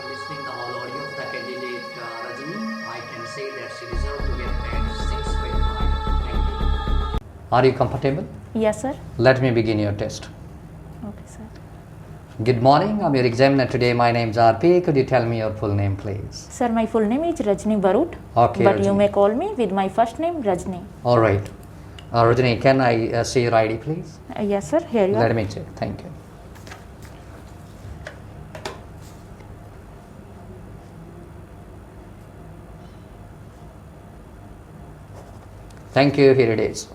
Listening the whole audio of the candidate Rajani, I can say that she deserves to get paid 6.5. Thank you. Are you comfortable? Yes, sir. Let me begin your test. Okay, sir. Good morning. I'm your examiner today. My name is RP. Could you tell me your full name, please? Sir, my full name is Rajni Barut. Okay, But you Rajni. may call me with my first name, Rajni. All right. Rajani, can I see your ID, please? Yes, sir. Here you are. Let me check. Thank you. Thank you. Here it is.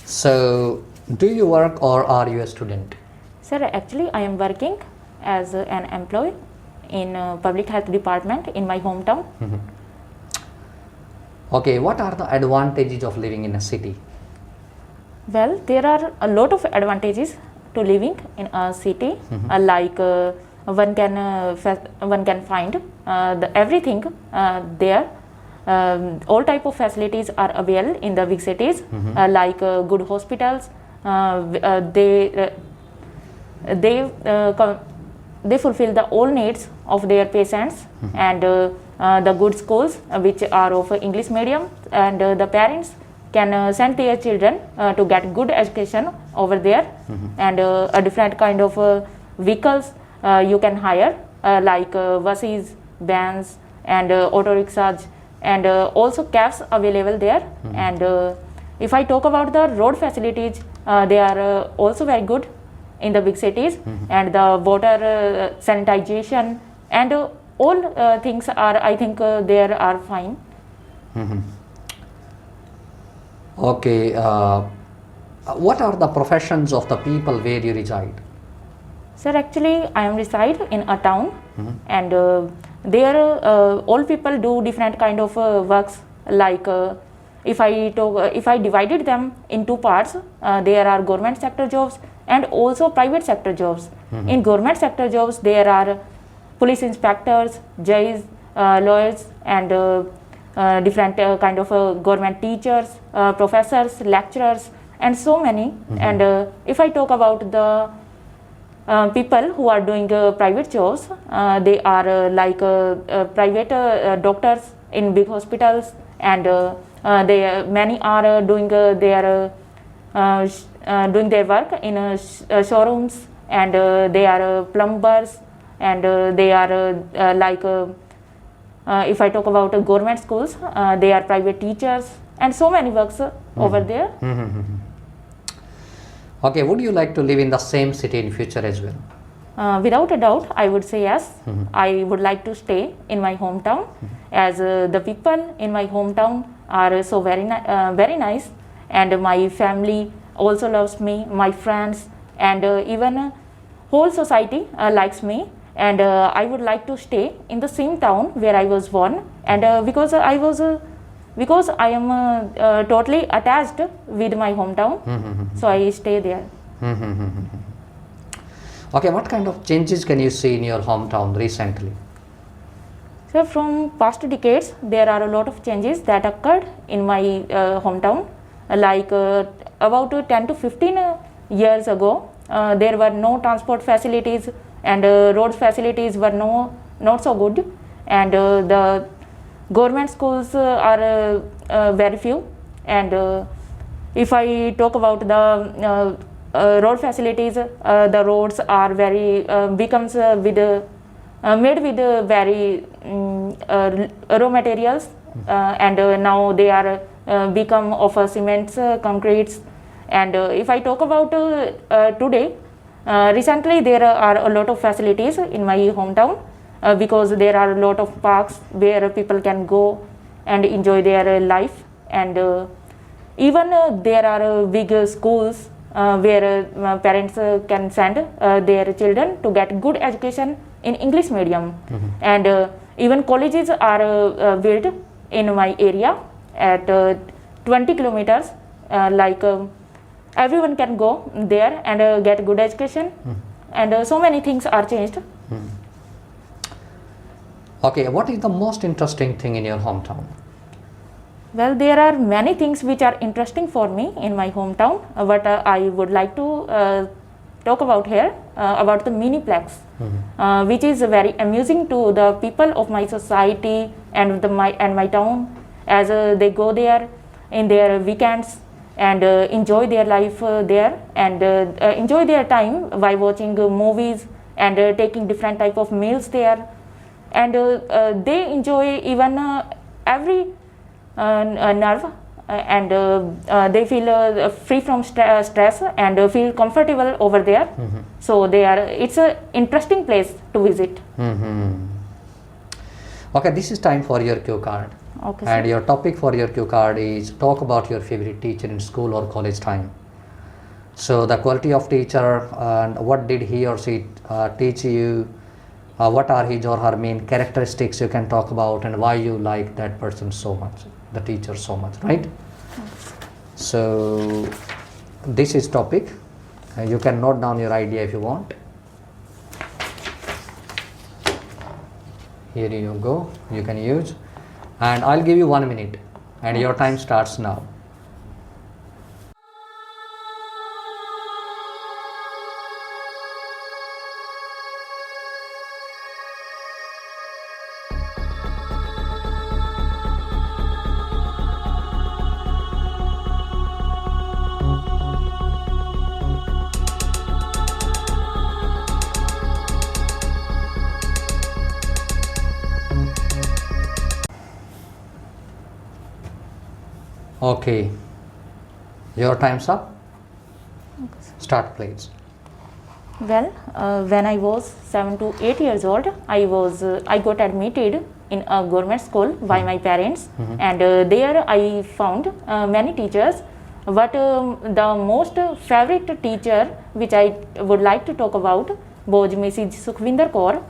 So, do you work or are you a student? Sir, actually, I am working as an employee in public health department in my hometown. Okay, what are the advantages of living in a city? Well, there are a lot of advantages to living in a city. Like one can find everything there. All type of facilities are available in the big cities, like good hospitals. They fulfill the all needs of their patients, and the good schools which are of English medium, and the parents can send their children to get good education over there, and a different kind of vehicles you can hire, like buses, vans, and auto rickshaws, and also cabs available there. And if I talk about the road facilities, they are also very good in the big cities, and the water sanitization and all things are, I think, there are fine. Okay, what are the professions of the people where you reside? Sir, actually, I am reside in a town, and there all people do different kind of works. Like if I divided them in two parts, there are government sector jobs and also private sector jobs. In government sector jobs, there are police inspectors, judges, lawyers, and different kind of government teachers, professors, lecturers, and so many. And if I talk about the people who are doing private jobs, they are like private doctors in big hospitals, and many are doing their work in showrooms, and they are plumbers, and they are like if I talk about government schools, they are private teachers, and so many works over there. Okay, would you like to live in the same city in future as well? Without a doubt, I would say yes. I would like to stay in my hometown, as the people in my hometown are so very nice, and my family also loves me, my friends, and even whole society likes me. And I would like to stay in the same town where I was born, and because I am totally attached with my hometown, so I stay there. Okay, what kind of changes can you see in your hometown recently? So from past decades, there are a lot of changes that occurred in my hometown. Like about 10 to 15 years ago, there were no transport facilities, and road facilities were not so good, and the government schools are very few. And if I talk about the road facilities, the roads are very becomes with made with very raw materials, and now they are become of cements, concretes. And if I talk about today, recently there are a lot of facilities in my hometown, because there are a lot of parks where people can go and enjoy their life, and even there are big schools where parents can send their children to get good education in English medium. And even colleges are built in my area at 20 kilometers, like everyone can go there and get good education, and so many things are changed. Okay, what is the most interesting thing in your hometown? Well, there are many things which are interesting for me in my hometown. What I would like to talk about here about the Miniplex, which is very amusing to the people of my society and my town, as they go there in their weekends and enjoy their life there and enjoy their time by watching movies and taking different type of meals there, and they enjoy even every nerve and they feel free from stress and feel comfortable over there. So it's a interesting place to visit. Okay, this is time for your cue card. Okay, And sir. your topic for your cue card is talk about your favorite teacher in school or college time. So the quality of teacher and what did he or she teach you, what are his or her main characteristics you can talk about, and why you like that person so much, the teacher so much, right? So this is topic. You can note down your idea if you want. Here you go, you can use, and I'll give you 1 minute and your time starts now. Okay, your time's up. Start, please. Well, when I was 7 to 8 years old, I got admitted in a government school by my parents, and there I found many teachers. But the most favorite teacher which I would like to talk about was Mrs. Sukhvinder Kaur.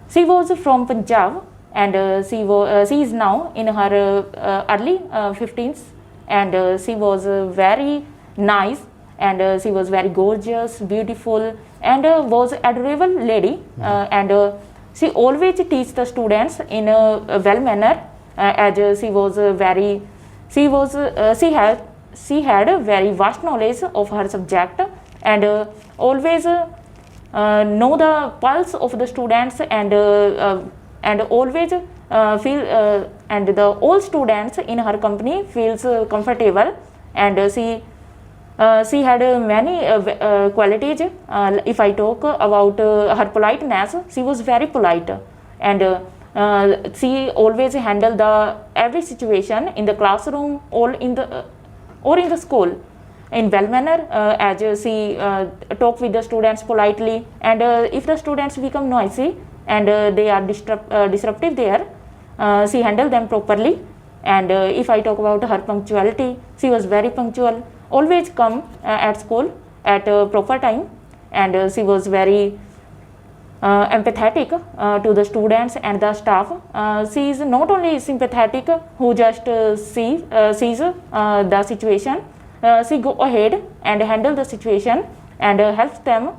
She was from Punjab, and she is now in her early 15s, and she was very nice, and she was very gorgeous, beautiful, and was adorable lady, and she always teach the students in a well manner, as she had a very vast knowledge of her subject, and always know the pulse of the students, and always feel and the all students in her company feels comfortable, and she had many qualities. If I talk about her politeness, she was very polite, and she always handled the every situation in the classroom or in the school in well manner, as she talk with the students politely, and if the students become noisy and they are disruptive there, she handled them properly. And if I talk about her punctuality, she was very punctual, always come at school at a proper time, and she was very empathetic to the students and the staff. She is not only sympathetic who just sees the situation, she go ahead and handle the situation and helps them.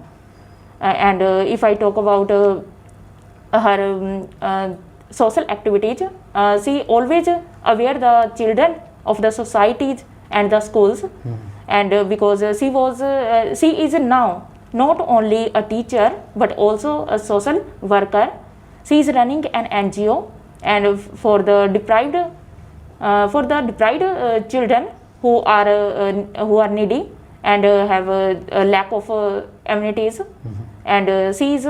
And if I talk about her social activities, she always aware the children of the societies and the schools, and because she is now not only a teacher but also a social worker. She is running an NGO, and for the deprived children who are needy and have a lack of amenities, and she is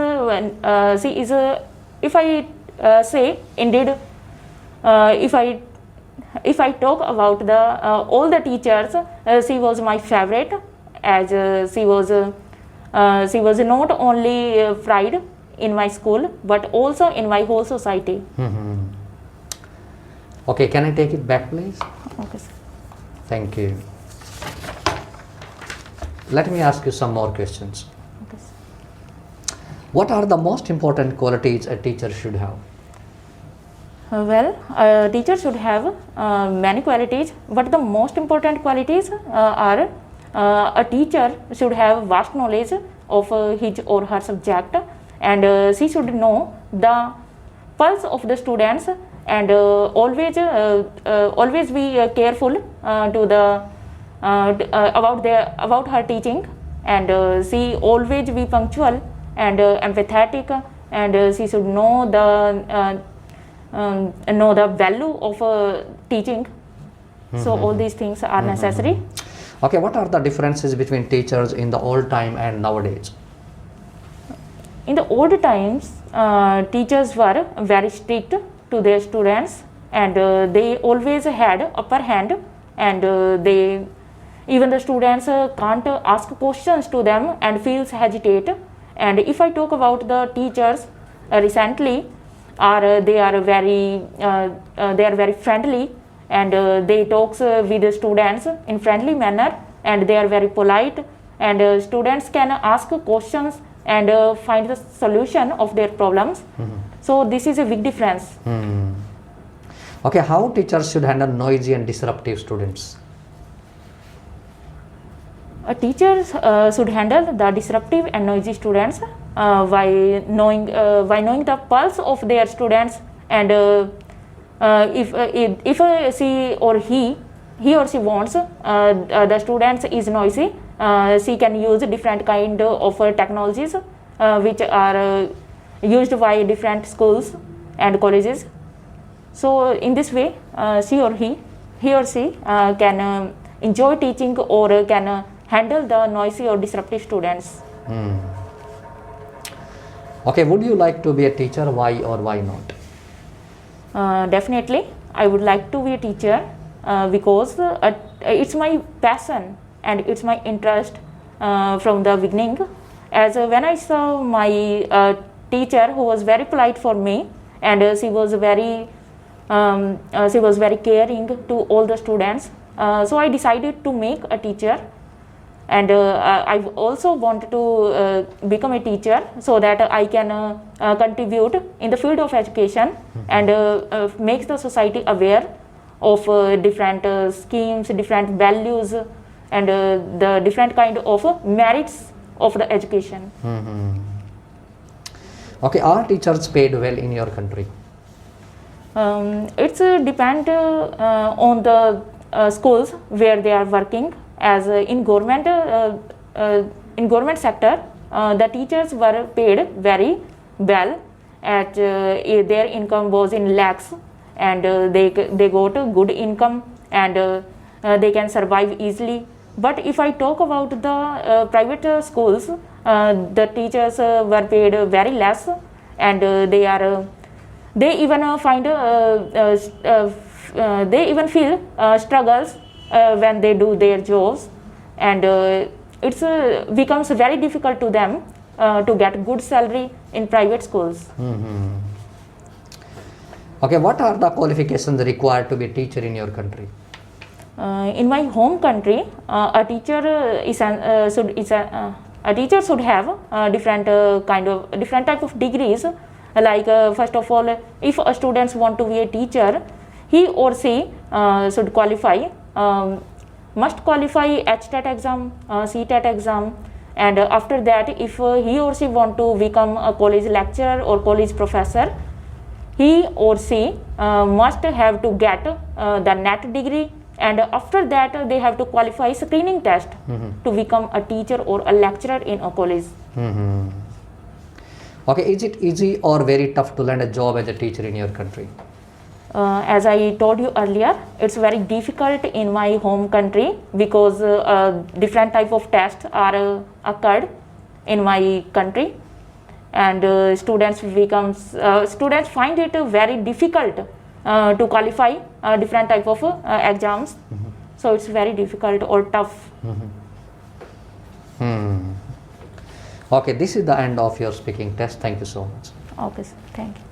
if I say indeed, if I talk about the all the teachers, she was my favorite, as she was not only pride in my school but also in my whole society. Okay, can I take it back, please? Okay, sir. Thank you. Let me ask you some more questions. Okay, sir. What are the most important qualities a teacher should have? Well, a teacher should have many qualities, but the most important qualities are a teacher should have vast knowledge of his or her subject, and she should know the pulse of the students and always be careful to the about her teaching, and she always be punctual and empathetic, and she should know the value of teaching. So all these things are necessary. Okay, what are the differences between teachers in the old time and nowadays? In the old times, teachers were very strict to their students, and they always had upper hand, and even the students can't ask questions to them and feels hesitate. And if I talk about the teachers recently, they are very friendly, and they talks with the students in friendly manner, and they are very polite, and students can ask questions and find the solution of their problems. So this is a big difference. Okay, how teachers should handle noisy and disruptive students? Teachers should handle the disruptive and noisy students by knowing the pulse of their students, and if he or she wants the students is noisy, she can use different kind of technologies which are used by different schools and colleges. So in this way, he or she can enjoy teaching, or can handle the noisy or disruptive students. Okay, would you like to be a teacher? Why or why not? Definitely, I would like to be a teacher because it's my passion and it's my interest from the beginning. As when I saw my teacher, who was very polite for me, and she was very caring to all the students, so I decided to make a teacher. And I also want to become a teacher so that I can contribute in the field of education, and make the society aware of different schemes, different values, and the different kind of merits of the education. Okay, are teachers paid well in your country? It's depend on the schools where they are working. As in government sector, the teachers were paid very well. At their income was in lakhs, and they got a good income, and they can survive easily. But if I talk about the private schools, the teachers were paid very less, and they even feel struggles when they do their jobs, and it becomes very difficult to them to get good salary in private schools. Okay, what are the qualifications required to be a teacher in your country? In my home country, a teacher should have different type of degrees. Like first of all, if a student want to be a teacher, he or she should must qualify HTET exam, CTET exam, and after that, if he or she want to become a college lecturer or college professor, he or she must have to get the NET degree, and after that they have to qualify screening test to become a teacher or a lecturer in a college. Okay, is it easy or very tough to land a job as a teacher in your country? As I told you earlier, it's very difficult in my home country because different type of tests are occurred in my country, and students find it very difficult to qualify different type of exams. So it's very difficult or tough. Okay, this is the end of your speaking test. Thank you so much. Okay, sir. Thank you.